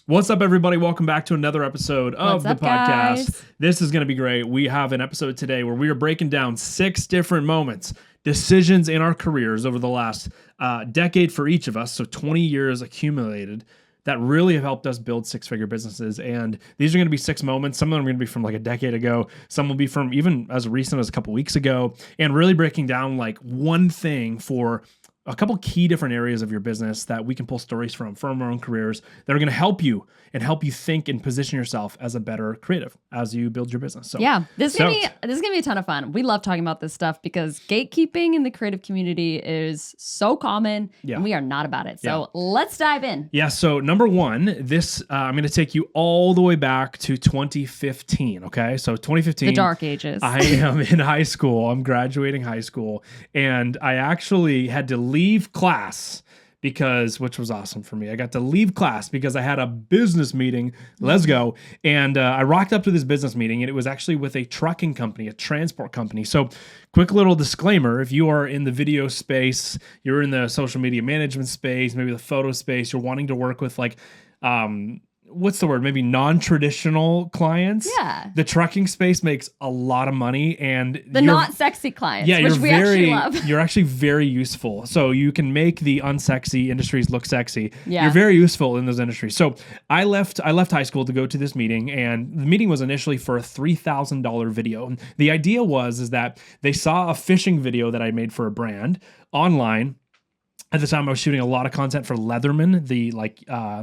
What's up, everybody? Welcome back to another episode of the podcast. Guys? This is going to be great. We have an episode today where we are breaking down 6 different moments, decisions in our careers over the last decade for each of us, so 20 years accumulated, that really have helped us build 6-figure businesses. And these are going to be 6 moments. Some of them are going to be from like a decade ago. Some will be from even as recent as a couple weeks ago, and really breaking down like one thing for a couple key different areas of your business that we can pull stories from our own careers that are going to help you and help you think and position yourself as a better creative as you build your business. So yeah, this is gonna be a ton of fun. We love talking about this stuff because gatekeeping in the creative community is so common, and we are not about it. So let's dive in. Yeah. So number one, this I'm going to take you all the way back to 2015. Okay, so 2015, the dark ages. I am in high school. I'm graduating high school, and I actually had to leave class which was awesome for me. I got to leave class because I had a business meeting. Let's go. And I rocked up to this business meeting, and it was actually with a trucking company, a transport company. So quick little disclaimer, if you are in the video space, you're in the social media management space, maybe the photo space, you're wanting to work with like, what's the word? Maybe non-traditional clients. Yeah. The trucking space makes a lot of money, and the not sexy clients, yeah, which we actually love. You're actually very useful. So you can make the unsexy industries look sexy. Yeah. You're very useful in those industries. So I left high school to go to this meeting, and the meeting was initially for a $3,000 video. And the idea is that they saw a fishing video that I made for a brand online. At the time, I was shooting a lot of content for Leatherman, the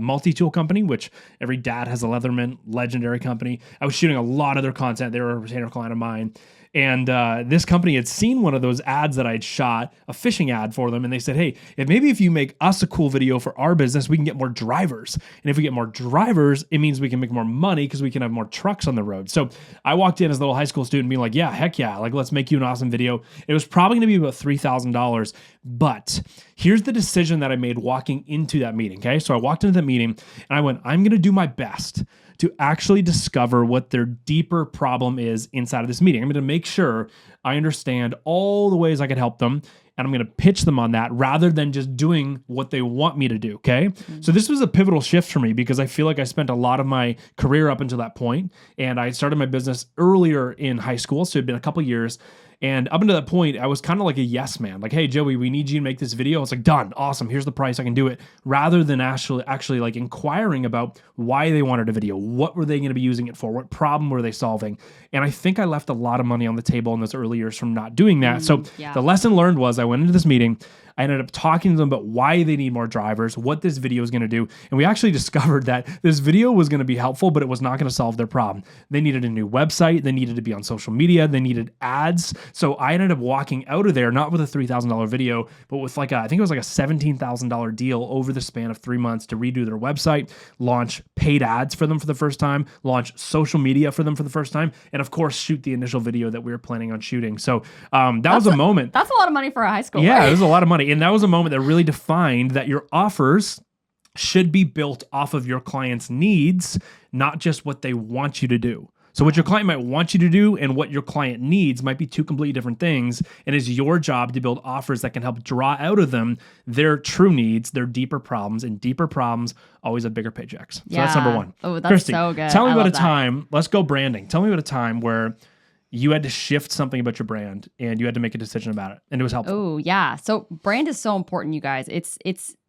multi-tool company, which every dad has a Leatherman, legendary company. I was shooting a lot of their content. They were a retainer client of mine. And this company had seen one of those ads that I'd shot, a fishing ad for them, and they said, hey, if you make us a cool video for our business, we can get more drivers. And if we get more drivers, it means we can make more money because we can have more trucks on the road. So I walked in as a little high school student being like, yeah, heck yeah, like let's make you an awesome video. It was probably going to be about $3,000. But here's the decision that I made walking into that meeting, okay? So I walked into the meeting and I went, I'm going to do my best to actually discover what their deeper problem is inside of this meeting. I'm going to make sure I understand all the ways I could help them, and I'm going to pitch them on that rather than just doing what they want me to do, okay? Mm-hmm. So this was a pivotal shift for me because I feel like I spent a lot of my career up until that point, and I started my business earlier in high school, so it'd been a couple years. And up until that point, I was kind of like a yes man. Like, hey, Joey, we need you to make this video. It's like, done. Awesome. Here's the price. I can do it. Rather than actually like inquiring about why they wanted a video. What were they going to be using it for? What problem were they solving? And I think I left a lot of money on the table in those early years from not doing that. The lesson learned was I went into this meeting. I ended up talking to them about why they need more drivers, what this video is going to do. And we actually discovered that this video was going to be helpful, but it was not going to solve their problem. They needed a new website. They needed to be on social media. They needed ads. So I ended up walking out of there, not with a $3,000 video, but with I think it was like a $17,000 deal over the span of 3 months to redo their website, launch paid ads for them for the first time, launch social media for them for the first time, and of course, shoot the initial video that we were planning on shooting. So that was a moment. That's a lot of money for a high school. Yeah, it was a lot of money. And that was a moment that really defined that your offers should be built off of your client's needs, not just what they want you to do. So what your client might want you to do and what your client needs might be 2 completely different things. And it's your job to build offers that can help draw out of them their true needs, their deeper problems, and deeper problems always have bigger paychecks. So that's number 1. Oh, that's Christy, so good. Tell me about a time, let's go branding. Tell me about a time where you had to shift something about your brand and you had to make a decision about it, and it was helpful. Oh, yeah. So brand is so important, you guys.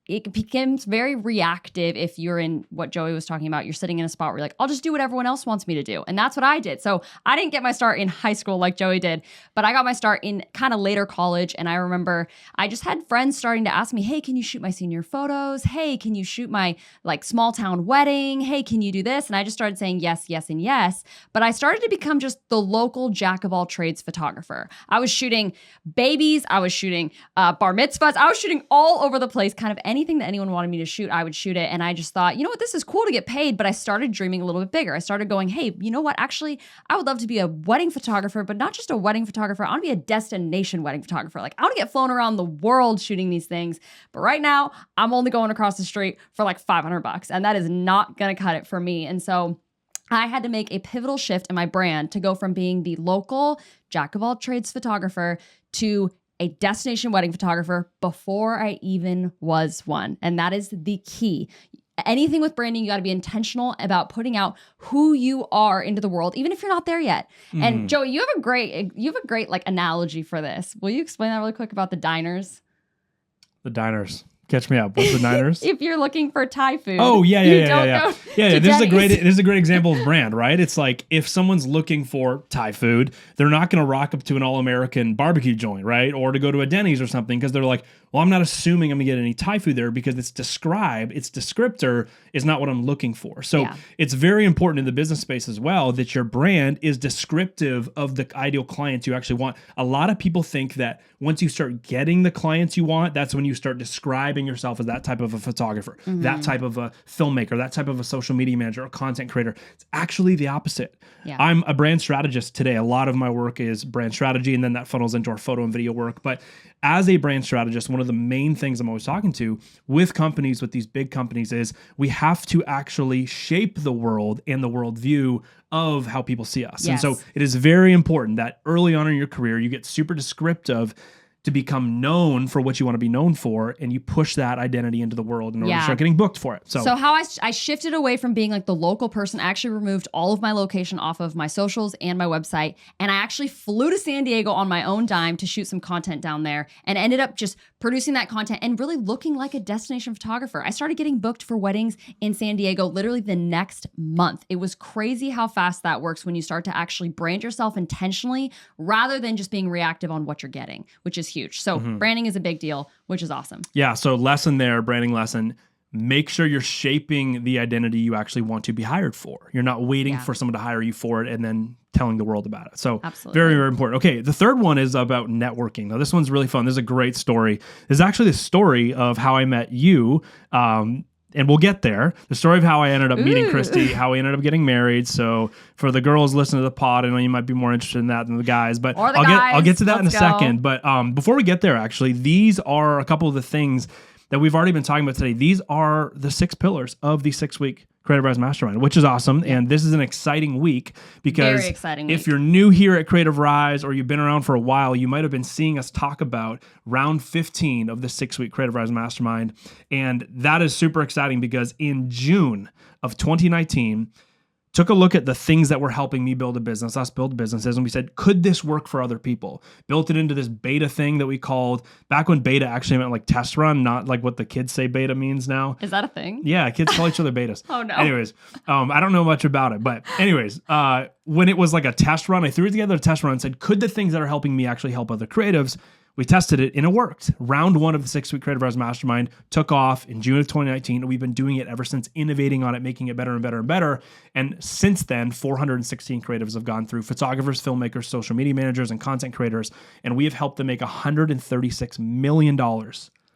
It becomes very reactive if you're in what Joey was talking about. You're sitting in a spot where you're like, I'll just do what everyone else wants me to do. And that's what I did. So I didn't get my start in high school like Joey did, but I got my start in kind of later college. And I remember I just had friends starting to ask me, hey, can you shoot my senior photos? Hey, can you shoot my small town wedding? Hey, can you do this? And I just started saying yes, yes, and yes. But I started to become just the local jack of all trades photographer. I was shooting babies. I was shooting bar mitzvahs. I was shooting all over the place, kind of anything that anyone wanted me to shoot, I would shoot it. And I just thought, you know what, this is cool to get paid, but I started dreaming a little bit bigger. I started going, hey, you know what, actually, I would love to be a wedding photographer, but not just a wedding photographer. I want to be a destination wedding photographer. Like, I want to get flown around the world shooting these things. But right now, I'm only going across the street for like $500, and that is not going to cut it for me. And so I had to make a pivotal shift in my brand to go from being the local jack of all trades photographer to a destination wedding photographer before I even was one. And that is the key. anything with branding, you got to be intentional about putting out who you are into the world, even if you're not there yet. And Joey, you have a great like analogy for this. Will you explain that really quick about the diners? The diners. Catch me up. What's the diners? If you're looking for Thai food. Oh, yeah. This is a great example of brand, right? It's like if someone's looking for Thai food, they're not going to rock up to an all-American barbecue joint, right? Or to go to a Denny's or something because they're like, well, I'm not assuming I'm going to get any Thai food there because its descriptor is not what I'm looking for. So it's very important in the business space as well that your brand is descriptive of the ideal clients you actually want. A lot of people think that once you start getting the clients you want, that's when you start describing yourself as that type of a photographer, that type of a filmmaker, that type of a social media manager or content creator. It's actually the opposite. Yeah. I'm a brand strategist today. A lot of my work is brand strategy, and then that funnels into our photo and video work. But as a brand strategist, one of the main things I'm always talking to with companies, with these big companies, is we have to actually shape the world and the worldview of how people see us. Yes. And so it is very important that early on in your career, you get super descriptive to become known for what you want to be known for, and you push that identity into the world in order to start getting booked for it. So how I shifted away from being like the local person, I actually removed all of my location off of my socials and my website, and I actually flew to San Diego on my own dime to shoot some content down there, and ended up just producing that content and really looking like a destination photographer. I started getting booked for weddings in San Diego literally the next month. It was crazy how fast that works when you start to actually brand yourself intentionally rather than just being reactive on what you're getting, which is huge. So branding is a big deal, which is awesome. Yeah. So lesson there, branding lesson, make sure you're shaping the identity you actually want to be hired for. You're not waiting for someone to hire you for it and then telling the world about it. So very, very important. Okay. The third one is about networking. Now this one's really fun. This is a great story. This is actually the story of how I met you. And we'll get there. The story of how I ended up meeting Christy, how we ended up getting married. So for the girls listening to the pod, I know you might be more interested in that than the guys, but I'll get to that in a second. But before we get there, actually, these are a couple of the things that we've already been talking about today. These are the 6 pillars of the 6-week Creative Rise Mastermind, which is awesome. Yeah. And this is an exciting week because very exciting week. If you're new here at Creative Rise or you've been around for a while, you might have been seeing us talk about round 15 of the 6-week Creative Rise Mastermind. And that is super exciting because in June of 2019, took a look at the things that were helping me build a business, us build businesses, and we said, could this work for other people? Built it into this beta thing that we called, back when beta actually meant like test run, not like what the kids say beta means now. Is that a thing? Yeah, kids call each other betas. Oh no. Anyways, I don't know much about it, but anyways, when it was like a test run, I threw together a test run and said, could the things that are helping me actually help other creatives? We tested it and it worked. Round 1 of the 6-week Creative Rise Mastermind took off in June of 2019. And we've been doing it ever since, innovating on it, making it better and better and better. And since then, 416 creatives have gone through, photographers, filmmakers, social media managers, and content creators. And we have helped them make $136 million.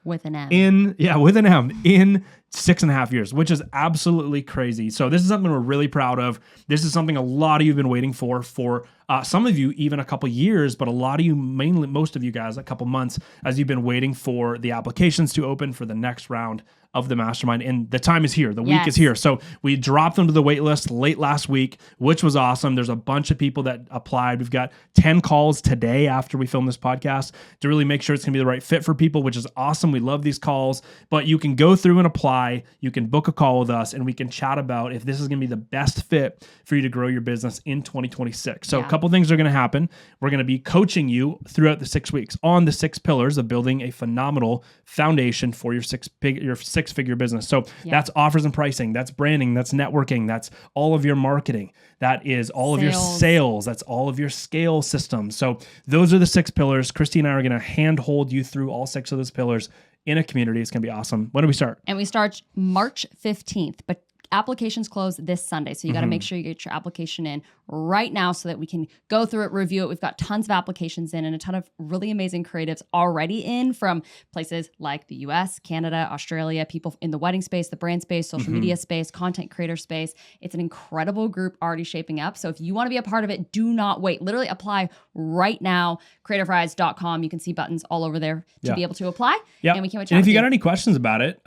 With an M. With an M in 6.5 years, which is absolutely crazy. So this is something we're really proud of. This is something a lot of you have been waiting for some of you even a couple years, but a lot of you, mainly most of you guys, a couple months, as you've been waiting for the applications to open for the next round of the mastermind. And the time is here. The week is here. So we dropped them to the wait list late last week, which was awesome. There's a bunch of people that applied. We've got 10 calls today after we film this podcast to really make sure it's going to be the right fit for people, which is awesome. We love these calls, but you can go through and apply. You can book a call with us and we can chat about if this is going to be the best fit for you to grow your business in 2026. So a couple things are going to happen. We're going to be coaching you throughout the 6 weeks on the 6 pillars of building a phenomenal foundation for your six-figure business. So that's offers and pricing, that's branding, that's networking, that's all of your marketing, that is all of your sales, that's all of your scale systems. So those are the 6 pillars. Christy and I are going to handhold you through all 6 of those pillars in a community. It's going to be awesome. When do we start? And we start March 15th, but applications close this Sunday. So you got to make sure you get your application in right now so that we can go through it, review it. We've got tons of applications in and a ton of really amazing creatives already in from places like the US, Canada, Australia, people in the wedding space, the brand space, social media space, content creator space. It's an incredible group already shaping up. So if you want to be a part of it, do not wait. Literally apply right now, creativerise.com. You can see buttons all over there to be able to apply. Yeah. And we can't wait to And if you got any questions about it,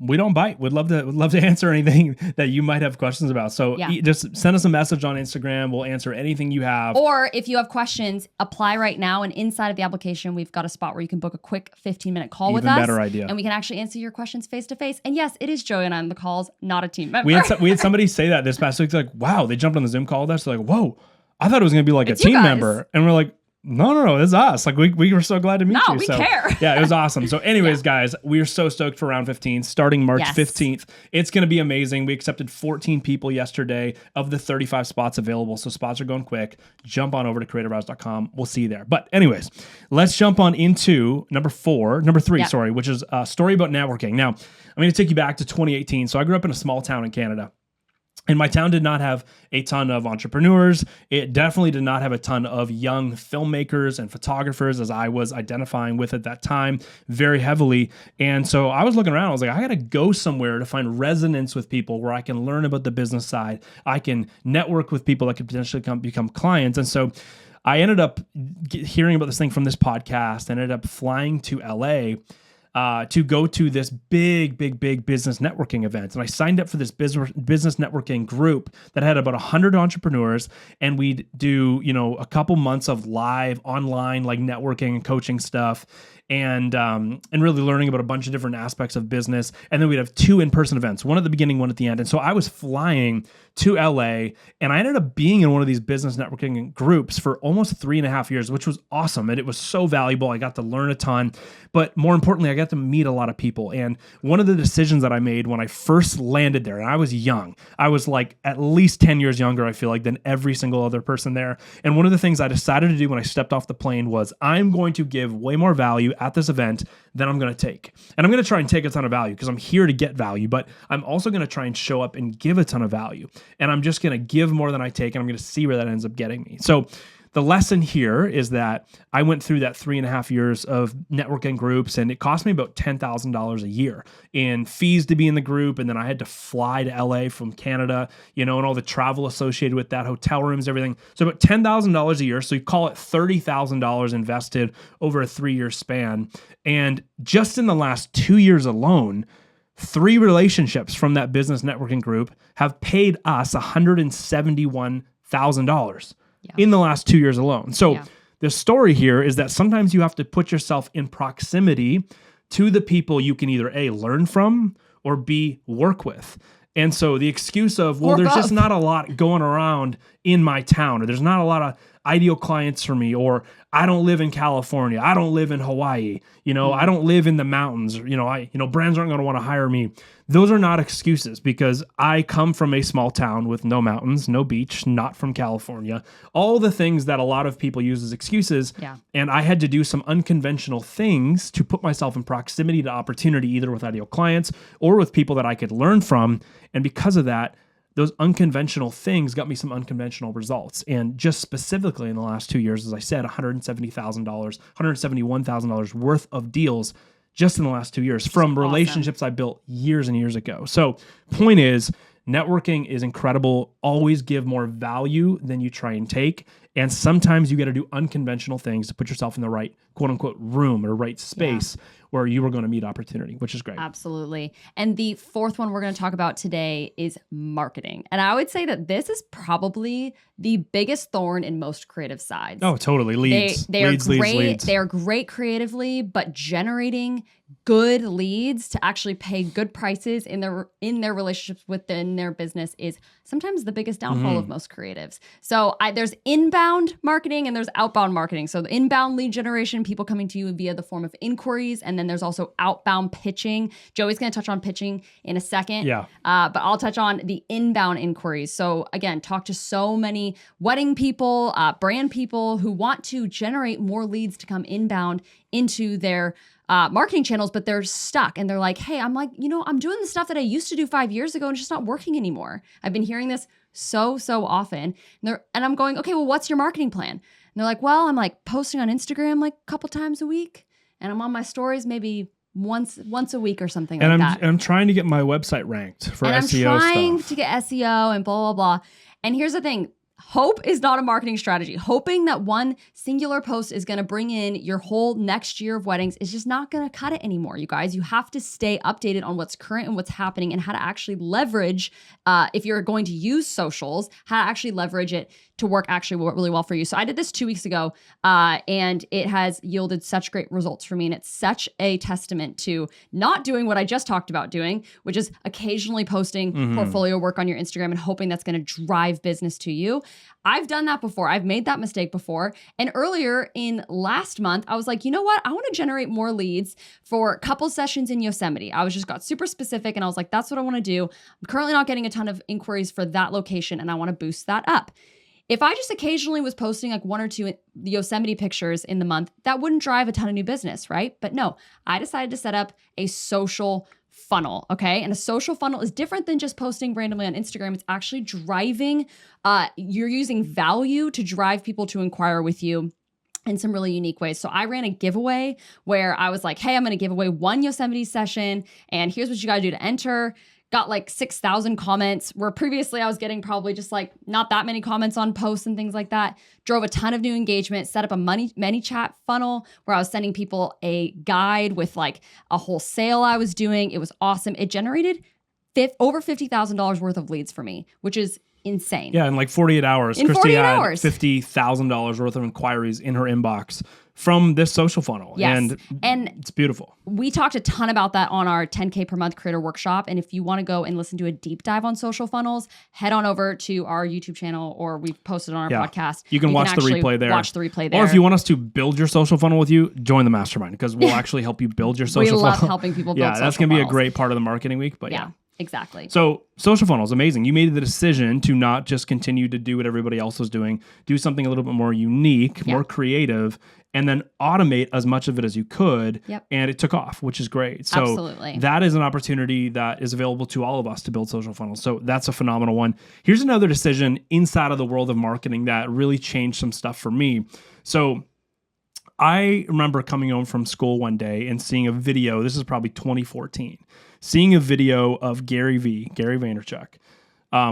we don't bite. Would love to answer anything that you might have questions about. So just send us a message on Instagram. We'll answer anything you have. Or if you have questions, apply right now. And inside of the application, we've got a spot where you can book a quick 15-minute call with us. Even better idea. And we can actually answer your questions face to face. And yes, it is Joey and I on the calls, not a team member. We had somebody say that this past week. They're like, wow, they jumped on the Zoom call with us. They're like, whoa, I thought it was going to be like it's a team member. And we're like, no, it's us. Like we were so glad to meet you. No, we care. Yeah, it was awesome. So anyways, guys, we are so stoked for round 15 starting March 15th. It's going to be amazing. We accepted 14 people yesterday of the 35 spots available. So spots are going quick. Jump on over to creativehouse.com. We'll see you there. But anyways, let's jump on into number three, which is a story about networking. Now, I'm going to take you back to 2018. So I grew up in a small town in Canada. And my town did not have a ton of entrepreneurs. It definitely did not have a ton of young filmmakers and photographers, as I was identifying with at that time very heavily. And so I was looking around. I was like, I got to go somewhere to find resonance with people where I can learn about the business side. I can network with people that could potentially become clients. And so I ended up hearing about this thing from this podcast and ended up flying to LA to go to this big business networking event. And I signed up for this business networking group that had about 100 entrepreneurs. And we'd do, a couple months of live online, like networking and coaching stuff. And really learning about a bunch of different aspects of business. And then we'd have 2 in-person events, one at the beginning, one at the end. And so I was flying to LA, and I ended up being in one of these business networking groups for almost 3.5 years, which was awesome. And it was so valuable. I got to learn a ton, but more importantly, I got to meet a lot of people. And one of the decisions that I made when I first landed there, and I was young, I was like at least 10 years younger, I feel like, than every single other person there. And one of the things I decided to do when I stepped off the plane was I'm going to give way more value at this event than I'm going to take. And I'm going to try and take a ton of value because I'm here to get value, but I'm also going to try and show up and give a ton of value. And I'm just going to give more than I take, and I'm going to see where that ends up getting me. So the lesson here is that I went through that 3.5 years of networking groups, and it cost me about $10,000 a year in fees to be in the group. And then I had to fly to LA from Canada, and all the travel associated with that, hotel rooms, everything. So about $10,000 a year. So you call it $30,000 invested over a 3-year span. And just in the last 2 years alone, 3 relationships from that business networking group have paid us $171,000 in the last 2 years alone. So the story here is that sometimes you have to put yourself in proximity to the people you can either A, learn from, or B, work with. And so the excuse of, well, there's just not a lot going around in my town, or there's not a lot of ideal clients for me, or I don't live in California, I don't live in Hawaii, I don't live in the mountains, brands aren't going to want to hire me. Those are not excuses, because I come from a small town with no mountains, no beach, not from California, all the things that a lot of people use as excuses. And I had to do some unconventional things to put myself in proximity to opportunity, either with ideal clients or with people that I could learn from. And because of that, those unconventional things got me some unconventional results. And just specifically in the last 2 years, as I said, $171,000 worth of deals just in the last 2 years from relationships I built years and years ago. So point is, networking is incredible. Always give more value than you try and take. And sometimes you got to do unconventional things to put yourself in the right, quote unquote, room or right space where you are going to meet opportunity, which is great. Absolutely. And the fourth one we're going to talk about today is marketing. And I would say that this is probably the biggest thorn in most creative sides. Oh, totally. Leads. They are great. They are great creatively, but generating good leads to actually pay good prices in their relationships within their business is sometimes the biggest downfall of most creatives. So there's inbound marketing and there's outbound marketing. So the inbound lead generation, people coming to you via the form of inquiries, and then there's also outbound pitching. Joey's going to touch on pitching in a second. But I'll touch on the inbound inquiries. So again, talk to so many wedding people, brand people who want to generate more leads to come inbound into their marketing channels, but they're stuck and they're like, hey, I'm doing the stuff that I used to do 5 years ago and it's just not working anymore. I've been hearing this so often. And I'm going, okay, well, what's your marketing plan? And they're like, well, I'm like posting on Instagram like a couple times a week, and I'm on my stories maybe once a week or something like that. And I'm trying to get my website ranked for SEO stuff. I'm trying to get SEO and blah, blah, blah. And here's the thing. hope is not a marketing strategy. Hoping that one singular post is going to bring in your whole next year of weddings is just not going to cut it anymore, you guys. You have to stay updated on what's current and what's happening and how to actually leverage, if you're going to use socials, how to actually leverage it to work actually really well for you. So I did this 2 weeks ago, and it has yielded such great results for me. And it's such a testament to not doing what I just talked about doing, which is occasionally posting portfolio work on your Instagram and hoping that's going to drive business to you. I've done that before. I've made that mistake before. And earlier in last month, I was like, you know what? I want to generate more leads for couple sessions in Yosemite. I got super specific and I was like, that's what I want to do. I'm currently not getting a ton of inquiries for that location and I want to boost that up. If I just occasionally was posting like 1 or 2 Yosemite pictures in the month, that wouldn't drive a ton of new business, right? But no, I decided to set up a social funnel, okay? And a social funnel is different than just posting randomly on Instagram. It's actually driving, you're using value to drive people to inquire with you in some really unique ways. So I ran a giveaway where I was like, hey, I'm going to give away 1 Yosemite session and here's what you got to do to enter. Got like 6,000 comments, where previously I was getting probably just like not that many comments on posts and things like that. Drove a ton of new engagement, set up a ManyChat funnel where I was sending people a guide with like a whole sale I was doing. It was awesome. It generated over $50,000 worth of leads for me, which is insane. Yeah, in like 48 hours, in Christy 48 had hours. $50,000 worth of inquiries in her inbox from this social funnel. Yes. And it's beautiful. We talked a ton about that on our 10K per month creator workshop. And if you want to go and listen to a deep dive on social funnels, head on over to our YouTube channel, or we've posted on our podcast. You can watch the replay there. Watch the replay there. Or if you want us to build your social funnel with you, join the mastermind, because we'll actually help you build your social funnel. We love helping people build social funnels. Yeah, that's going to be a great part of the marketing week. But yeah. Exactly. So social funnels, amazing. You made the decision to not just continue to do what everybody else was doing, do something a little bit more unique, more creative, and then automate as much of it as you could. Yep. And it took off, which is great. So absolutely. That is an opportunity that is available to all of us to build social funnels. So that's a phenomenal one. Here's another decision inside of the world of marketing that really changed some stuff for me. So I remember coming home from school one day and seeing a video. This is probably 2014. Seeing a video of Gary Vaynerchuk,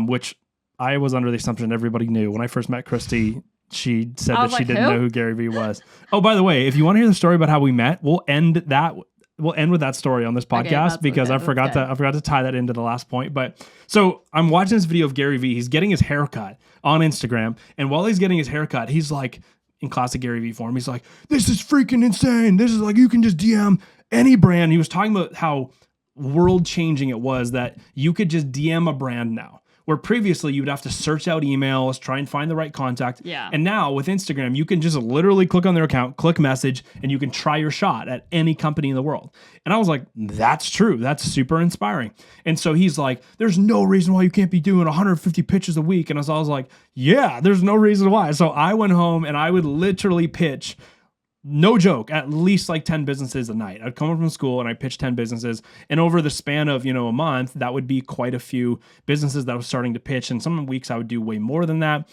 which I was under the assumption everybody knew. When I first met Christy, she said that she didn't know who Gary Vee was. Oh, by the way, if you want to hear the story about how we met, we'll end with that story on this podcast, because I forgot to tie that into the last point. But so I'm watching this video of Gary Vee. He's getting his haircut on Instagram, and while he's getting his haircut, he's like, in classic Gary Vee form, he's like, "This is freaking insane. This is like, you can just DM any brand." He was talking about how world changing it was that you could just DM a brand now, where previously you would have to search out emails, try and find the right contact. Yeah. And now with Instagram, you can just literally click on their account, click message, and you can try your shot at any company in the world. And I was like, that's true. That's super inspiring. And so he's like, there's no reason why you can't be doing 150 pitches a week. And I was like, yeah, there's no reason why. So I went home and I would literally pitch, no joke, at least like 10 businesses a night. I'd come home from school and I pitched 10 businesses. And over the span of, a month, that would be quite a few businesses that I was starting to pitch. And some weeks I would do way more than that.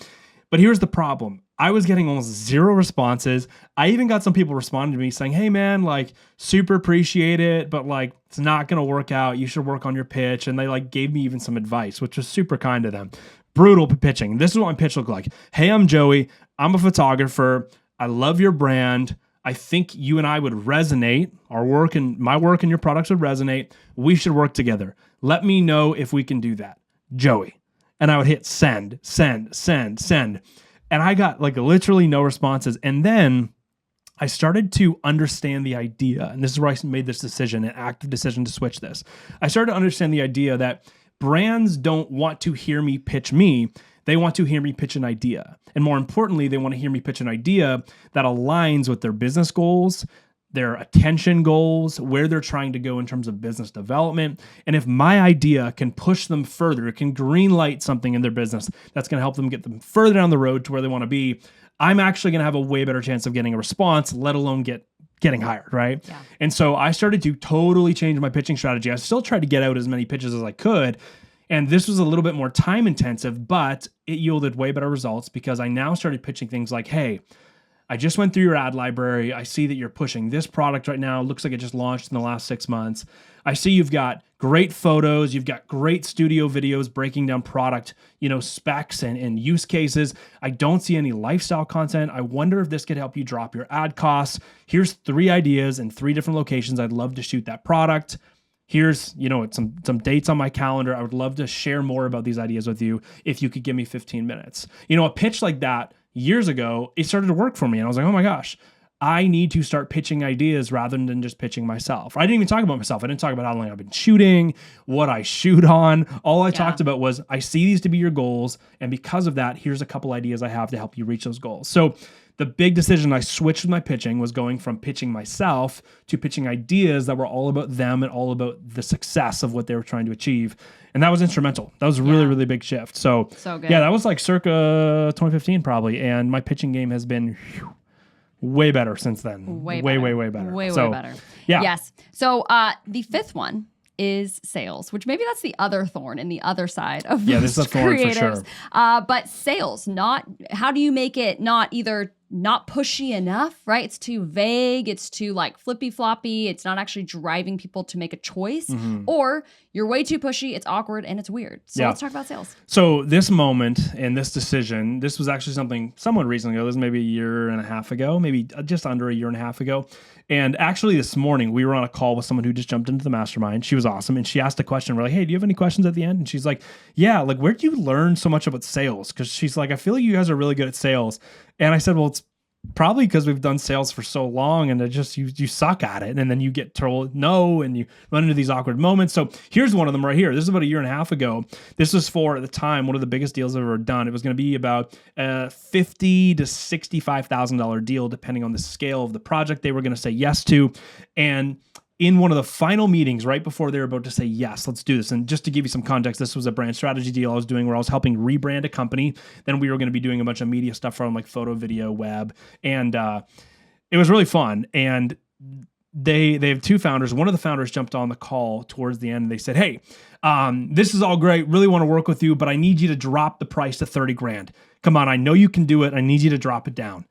But here's the problem. I was getting almost 0 responses. I even got some people responding to me saying, "Hey man, like, super appreciate it, but like, it's not going to work out. You should work on your pitch." And they like gave me even some advice, which was super kind of them. Brutal pitching. This is what my pitch looked like. "Hey, I'm Joey. I'm a photographer. I love your brand. I think you and I would resonate. My work and your products would resonate. We should work together. Let me know if we can do that. Joey." And I would hit send. And I got like literally no responses. And then I started to understand the idea. And this is where I made this decision, an active decision to switch this. I started to understand the idea that brands don't want to hear me pitch me. They want to hear me pitch an idea. And more importantly, they want to hear me pitch an idea that aligns with their business goals, their attention goals, where they're trying to go in terms of business development. And if my idea can push them further, it can green light something in their business that's going to help them get them further down the road to where they want to be, I'm actually going to have a way better chance of getting a response, let alone getting hired, right? Yeah. And so I started to totally change my pitching strategy. I still tried to get out as many pitches as I could. And this was a little bit more time intensive, but it yielded way better results because I now started pitching things like, "Hey, I just went through your ad library. I see that you're pushing this product right now. It looks like it just launched in the last 6 months. I see you've got great photos. You've got great studio videos breaking down product, specs and use cases. I don't see any lifestyle content. I wonder if this could help you drop your ad costs. Here's 3 ideas in 3 different locations. I'd love to shoot that product. Here's, some dates on my calendar. I would love to share more about these ideas with you if you could give me 15 minutes. A pitch like that years ago, it started to work for me. And I was like, oh my gosh, I need to start pitching ideas rather than just pitching myself. I didn't even talk about myself. I didn't talk about how long I've been shooting, what I shoot on. All I talked about was, I see these to be your goals. And because of that, here's a couple ideas I have to help you reach those goals. So the big decision I switched with my pitching was going from pitching myself to pitching ideas that were all about them and all about the success of what they were trying to achieve. And that was instrumental. That was a really, really big shift. So good. Yeah, that was like circa 2015 probably. And my pitching game has been way better since then. Way better. Way better. Yeah. Yes. So the 5th one is sales, which maybe that's the other thorn in the other side of this is a thorn creatives. for sure. But sales, how do you make it not pushy enough, right? It's too vague. It's too flippy floppy. It's not actually driving people to make a choice, or you're way too pushy. It's awkward and it's weird. So let's talk about sales. So this moment and this decision, this was actually something somewhat recently ago. This was maybe a year and a half ago, maybe just under a year and a half ago. And actually this morning we were on a call with someone who just jumped into the mastermind. She was awesome. And she asked a question. We're like, hey, do you have any questions at the end? And she's like, yeah, where'd you learn so much about sales? Because she's like, I feel like you guys are really good at sales. And I said, well, it's probably because we've done sales for so long and it just you suck at it, and then you get told no and you run into these awkward moments. So here's one of them right here. This is about a year and a half ago. This was for, at the time, one of the biggest deals I've ever done. It was going to be about a $50,000 to $65,000 deal depending on the scale of the project they were going to say yes to. And in one of the final meetings, right before they were about to say, yes, let's do this. And just to give you some context, this was a brand strategy deal I was doing where I was helping rebrand a company. Then we were going to be doing a bunch of media stuff from photo, video, web. And it was really fun. And they have 2 founders. One of the founders jumped on the call towards the end and they said, hey, this is all great. Really want to work with you, but I need you to drop the price to 30 grand. Come on. I know you can do it. I need you to drop it down.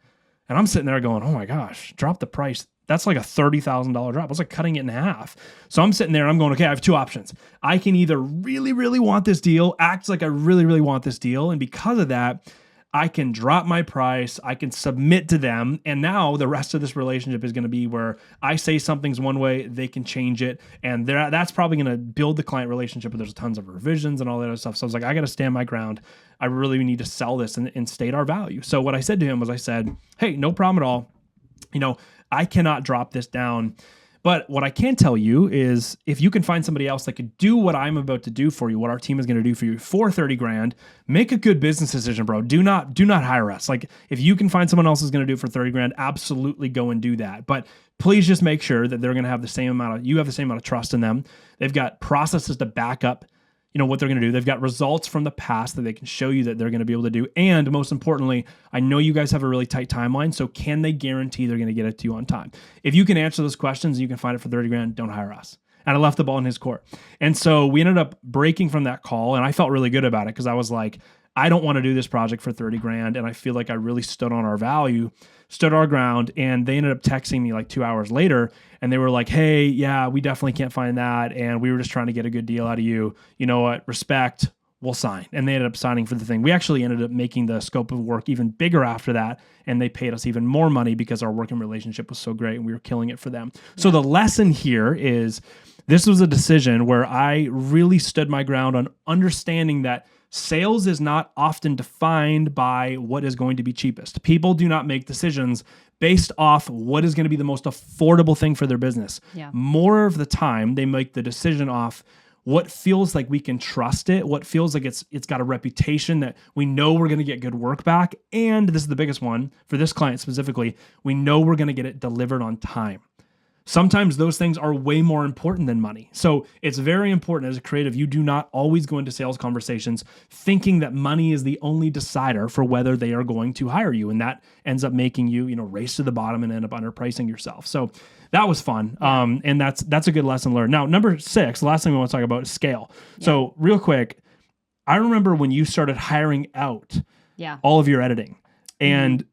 And I'm sitting there going, oh my gosh, drop the price. That's like a $30,000 drop. I was cutting it in half. So I'm sitting there and I'm going, okay, I have 2 options. I can either really, really want this deal, act like I really, really want this deal. And because of that, I can drop my price. I can submit to them. And now the rest of this relationship is going to be where I say something's one way, they can change it. And that's probably going to build the client relationship, but there's tons of revisions and all that other stuff. So I was like, I got to stand my ground. I really need to sell this and state our value. So what I said to him was I said, hey, no problem at all. I cannot drop this down. But what I can tell you is if you can find somebody else that could do what I'm about to do for you, what our team is going to do for you for 30 grand, make a good business decision, bro. Do not hire us. If you can find someone else who's going to do it for 30 grand, absolutely go and do that. But please just make sure that they're going to have you have the same amount of trust in them. They've got processes to back up what they're going to do. They've got results from the past that they can show you that they're going to be able to do. And most importantly, I know you guys have a really tight timeline. So can they guarantee they're going to get it to you on time? If you can answer those questions, you can find it for 30 grand, don't hire us. And I left the ball in his court. And so we ended up breaking from that call. And I felt really good about it because I was like, I don't want to do this project for 30 grand. And I feel like I really stood on our value, stood our ground. And they ended up texting me 2 hours later. And they were like, hey, yeah, we definitely can't find that. And we were just trying to get a good deal out of you. You know what? Respect. We'll sign. And they ended up signing for the thing. We actually ended up making the scope of work even bigger after that. And they paid us even more money because our working relationship was so great and we were killing it for them. Yeah. So the lesson here is this was a decision where I really stood my ground on understanding that sales is not often defined by what is going to be cheapest. People do not make decisions based off what is going to be the most affordable thing for their business. Yeah. More of the time, they make the decision off what feels like we can trust it, what feels like it's got a reputation that we know we're going to get good work back. And this is the biggest one for this client specifically, we know we're going to get it delivered on time. Sometimes those things are way more important than money. So it's very important as a creative, you do not always go into sales conversations thinking that money is the only decider for whether they are going to hire you. And that ends up making you, race to the bottom and end up underpricing yourself. So that was fun. And that's a good lesson learned. Now, number 6, the last thing we want to talk about is scale. Yeah. So real quick, I remember when you started hiring out all of your editing and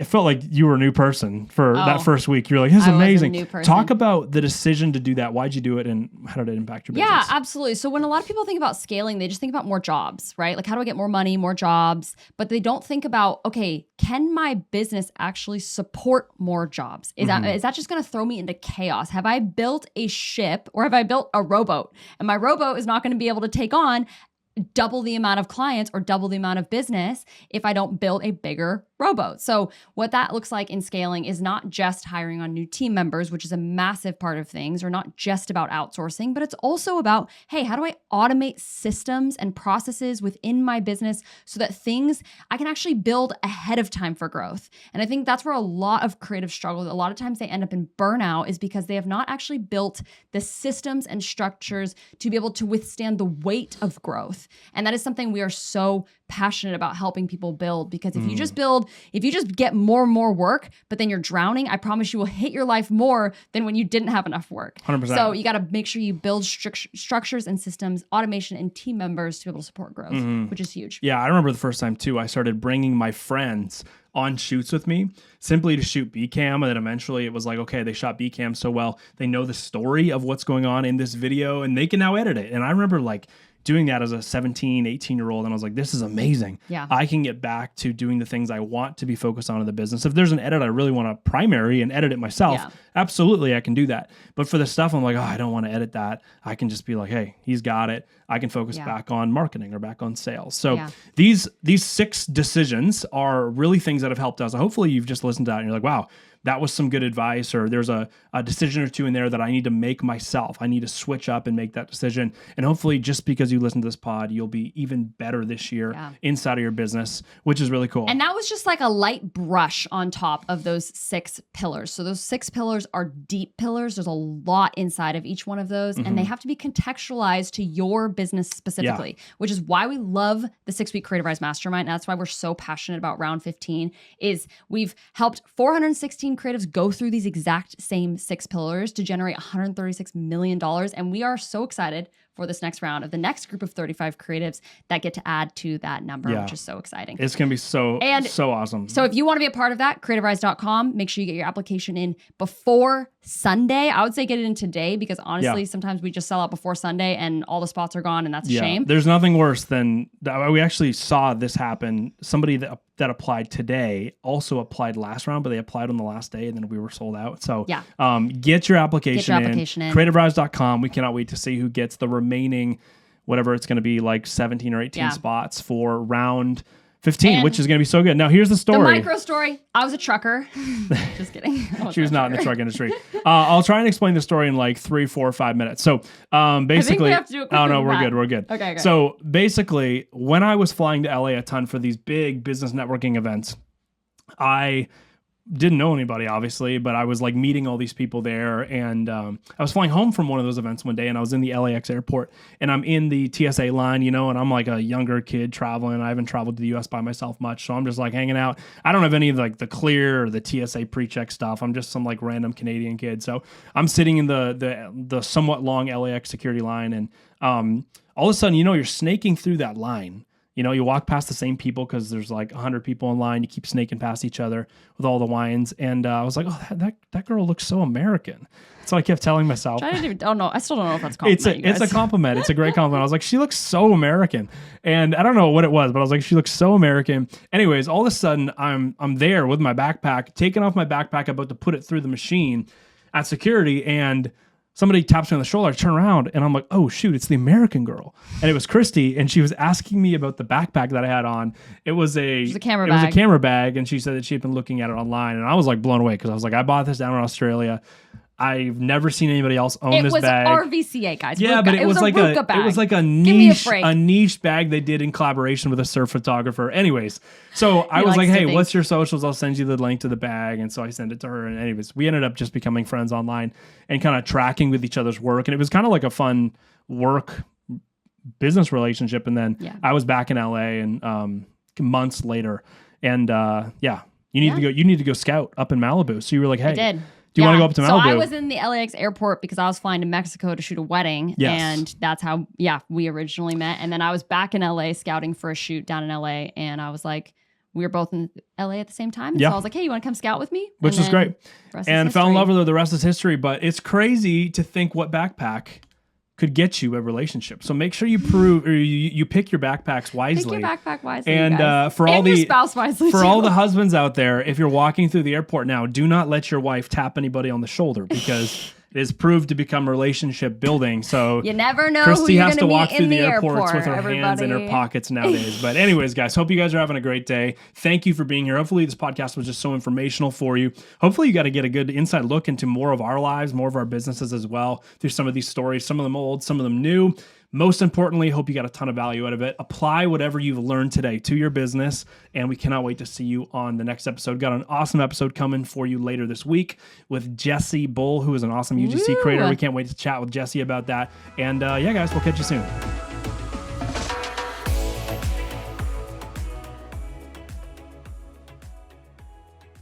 it felt like you were a new person for that Oh. first week. You're like, this is I was a amazing. new person. Talk about the decision to do that. Why'd you do it, and how did it impact your business? Yeah, absolutely. So when a lot of people think about scaling, they just think about more jobs, right? Like, how do I get more money, more jobs? But they don't think about, okay, can my business actually support more jobs? Is that just going to throw me into chaos? Have I built a ship, or have I built a rowboat, and my rowboat is not going to be able to take on double the amount of clients or double the amount of business if I don't build a bigger rowboat? So what that looks like in scaling is not just hiring on new team members, which is a massive part of things, or not just about outsourcing, but it's also about, hey, how do I automate systems and processes within my business so that things I can actually build ahead of time for growth? And I think that's where a lot of creative struggle, a lot of times they end up in burnout, is because they have not actually built the systems and structures to be able to withstand the weight of growth. And that is something we are so passionate about helping people build, because if you just get more and more work, but then you're drowning, I promise you will hit your life more than when you didn't have enough work. 100%. So you got to make sure you build structures and systems, automation, and team members to be able to support growth, which is huge. Yeah, I remember the first time too, I started bringing my friends on shoots with me simply to shoot BCam. And then eventually it was like, okay, they shot BCam so well, they know the story of what's going on in this video and they can now edit it. And I remember like doing that as a 17, 18-year-old. And I was like, this is amazing. Yeah. I can get back to doing the things I want to be focused on in the business. If there's an edit I really want to primary and edit it myself, absolutely I can do that. But for the stuff I'm like, oh, I don't want to edit that, I can just be like, hey, he's got it. I can focus back on marketing or back on sales. So these 6 decisions are really things that have helped us. Hopefully you've just listened to that and you're like, wow, that was some good advice, or there's a decision or two in there that I need to make myself. I need to switch up and make that decision. And hopefully just because you listen to this pod, you'll be even better this year inside of your business, which is really cool. And that was just like a light brush on top of those 6 pillars. So those 6 pillars are deep pillars. There's a lot inside of each one of those, and they have to be contextualized to your business specifically, which is why we love the 6-week Creative Rise Mastermind. And that's why we're so passionate about round 15 is we've helped 416 creatives go through these exact same 6 pillars to generate $136 million. And we are so excited for this next round of the next group of 35 creatives that get to add to that number, which is so exciting. It's going to be so awesome. So if you want to be a part of that, creativerise.com, make sure you get your application in before Sunday. I would say get it in today, because honestly, sometimes we just sell out before Sunday and all the spots are gone, and that's a shame. There's nothing worse than, we actually saw this happen. Somebody that applied today also applied last round, but they applied on the last day and then we were sold out. So get your application in. Creativerise.com. We cannot wait to see who gets the remaining, whatever it's going to be, like 17 or 18 spots for round 15, which is going to be so good. Now, here's the story. The micro story. I was a trucker. Just kidding. She was not in the truck industry. I'll try and explain the story in like 3, 4, 5 minutes. So basically, I think we have to do it quickly. Oh, no, we're good. Okay. So basically, when I was flying to LA a ton for these big business networking events, I didn't know anybody, obviously, but I was like meeting all these people there. And I was flying home from one of those events one day, and I was in the LAX airport, and I'm in the TSA line, and I'm like a younger kid traveling. I haven't traveled to the US by myself much. So I'm just like hanging out. I don't have any of like the clear or the TSA pre-check stuff. I'm just some like random Canadian kid. So I'm sitting in the somewhat long LAX security line, and all of a sudden, you're snaking through that line. You walk past the same people because there's like 100 people in line. You keep snaking past each other with all the wines. And I was like, oh, that girl looks so American. So I kept telling myself. I don't know. I still don't know if that's a compliment. It's a compliment. It's a great compliment. I was like, she looks so American. And I don't know what it was, but I was like, she looks so American. Anyways, all of a sudden, I'm there with my backpack, taking off my backpack, about to put it through the machine at security, and somebody taps me on the shoulder. I turn around and I'm like, oh shoot, it's the American girl. And it was Christy, and she was asking me about the backpack that I had on. It was a camera bag, and she said that she had been looking at it online, and I was like blown away, because I was like, I bought this down in Australia. I've never seen anybody else own this bag. It was RVCA, guys. Yeah, Ruka. but it was like a bag. It was like a niche bag they did in collaboration with a surf photographer. Anyways, so I was like, hey, what's your socials? I'll send you the link to the bag. And so I sent it to her. And anyways, we ended up just becoming friends online and kind of tracking with each other's work. And it was kind of like a fun work business relationship. And then I was back in LA and months later. And you need to go scout up in Malibu. So you were like, hey. I did. Do you want to go up to Malibu? So I was in the LAX airport because I was flying to Mexico to shoot a wedding. Yes. And that's how, we originally met. And then I was back in LA scouting for a shoot down in LA. And I was like, we were both in LA at the same time. And Yeah. so I was like, hey, you want to come scout with me? Which is great. And fell in history. love with her. The rest is history. But it's crazy to think what backpack could get you a relationship. So make sure you prove, or you pick your backpacks wisely. Pick your backpack wisely, And you guys. for all And your the spouse wisely for too. all the husbands out there, if you're walking through the airport now, do not let your wife tap anybody on the shoulder, because it is proved to become relationship building. So you never know Christy who you're has to going to walk meet through in the the airports airport, with her hands in her everybody. pockets nowadays. But anyways, guys, hope you guys are having a great day. Thank you for being here. Hopefully this podcast was just so informational for you. Hopefully you got to get a good inside look into more of our lives, more of our businesses as well, through some of these stories, some of them old, some of them new. Most importantly, hope you got a ton of value out of it. Apply whatever you've learned today to your business, and we cannot wait to see you on the next episode. Got an awesome episode coming for you later this week with Jesse Bull, who is an awesome UGC creator. We can't wait to chat with Jesse about that. And yeah, guys, we'll catch you soon.